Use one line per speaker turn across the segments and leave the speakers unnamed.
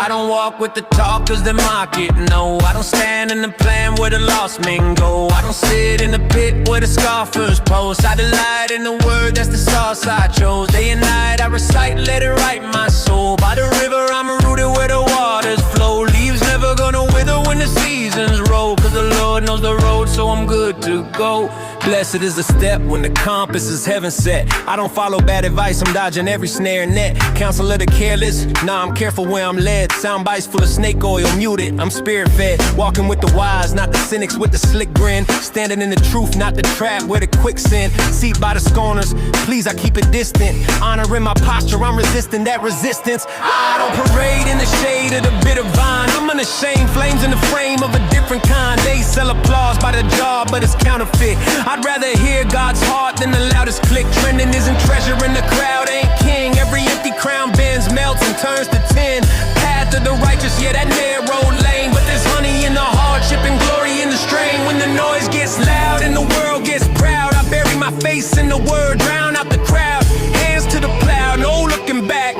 I don't walk with the talkers that mock it, no. I don't stand in the plan where the lost men go. I don't sit in the pit where the scoffers post. I delight in the word, that's the sauce I chose. Day and night I recite, let it write my soul. By the river I'm rooted where the waters flow. Leaves never gonna wither when the seasons roll. Cause the Lord knows the road, so I'm good to go. Blessed is the step when the compass is heaven set. I don't follow bad advice, I'm dodging every snare and net. Counsel of the careless, nah, I'm careful where I'm led. Sound bites full of snake oil, muted, I'm spirit fed. Walking with the wise, not the cynics with the slick grin. Standing in the truth, not the trap where the quicksand. Seat by the scorners, please I keep it distant. Honoring my posture, I'm resisting that resistance. I don't parade in the shade of the bitter vine. I'm unashamed, flames in the frame of a different kind. They sell applause by the jar, but it's counterfeit. I'd rather hear God's heart than the loudest click. Trending isn't treasure and the crowd ain't king. Every empty crown bends, melts and turns to tin. Path of the righteous, yeah, that narrow lane. But there's honey in the hardship and glory in the strain. When the noise gets loud and the world gets proud, I bury my face in the word, drown out the crowd. Hands to the plow, no looking back.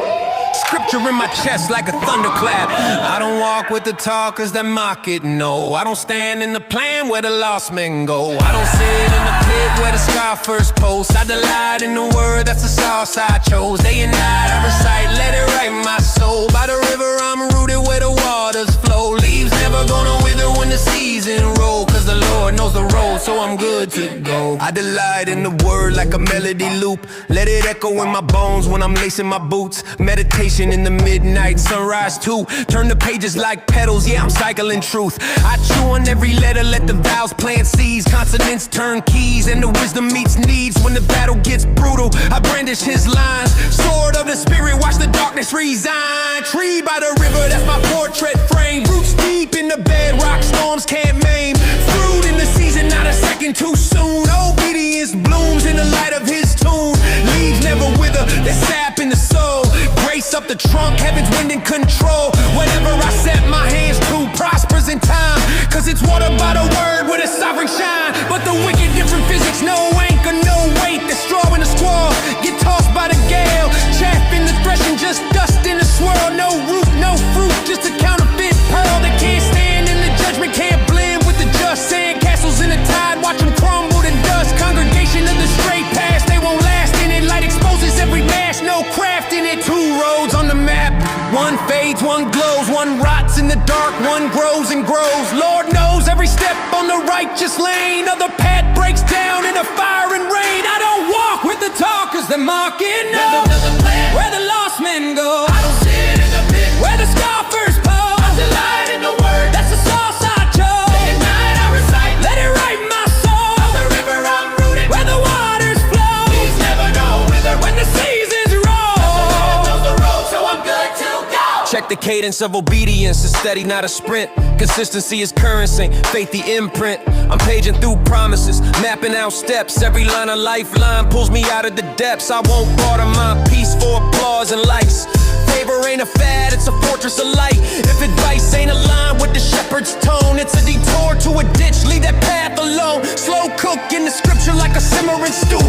Scripture in my chest like a thunderclap. I don't walk with the talkers that mock it, no. I don't stand in the plan where the lost men go. I don't sit in the pit where the scoffers post. I delight in the word, that's the sauce I chose. Day and night I recite, let it write my soul. By the river I'm rooted where the waters flow. Leaves never gonna wither when the season roll. Cause the Lord knows the road, so I'm good to go. I delight in the word like a melody loop. Let it echo in my bones when I'm lacing my boots. Meditation in the midnight sunrise too. Turn the pages like petals, yeah, I'm cycling truth. I chew on every letter, let the vowels plant seeds. Consonants turn keys, and the wisdom meets needs. When the battle gets brutal, I brandish his lines. Sword of the spirit, watch the darkness resign. Tree by the river, that's my portrait frame. Roots deep in the bedrock, storms can't maim. Fruit in the season, not a second too soon. Obedience blooms in the light of his tune. Leaves never wither, there's sap in the soul. Grace up the trunk, heaven's wind in control. Whatever I set my hands to prospers in time. Cause it's water by the word with a sovereign shine. But the wicked different physics, no anchor, no weight. The straw in the squall, get tossed by the gale. Chaff in the threshing, just dust in the swirl. No root, no fruit, just a counterfeit pearl. That can't stand in the judgment, can't blend with the just. Sand castles in the tide, watch them crumble to dust. Congregation of the straight path, they won't last in it. Light exposes every mash, no craft in it. Two roads on the map, one fades, one glows. One rots in the dark, one grows and grows. Lord knows every step on the righteous lane. Other path breaks down in the fire and rain. I don't walk with the talkers that mock it, no. Where the lost men go, I don't sit in the pit where the scoffers pose. I delight in the word, that's the sauce I chose. Day and night I recite, let it write my soul. By the river I'm rooted where the waters flow. Leaves never go wither when the seasons roll. The Lord knows the road, so I'm good to go. Check the cadence of obedience, it's steady, not a sprint. Consistency is currency, faith the imprint. I'm paging through promises, mapping out steps. Every line a lifeline pulls me out of the depths. I won't barter my peace for applause and likes. Favor ain't a fad, it's a fortress of light. If advice ain't aligned with the shepherd's tone, it's a detour to a ditch, leave that path alone. Slow cook in the scripture like a simmering stew.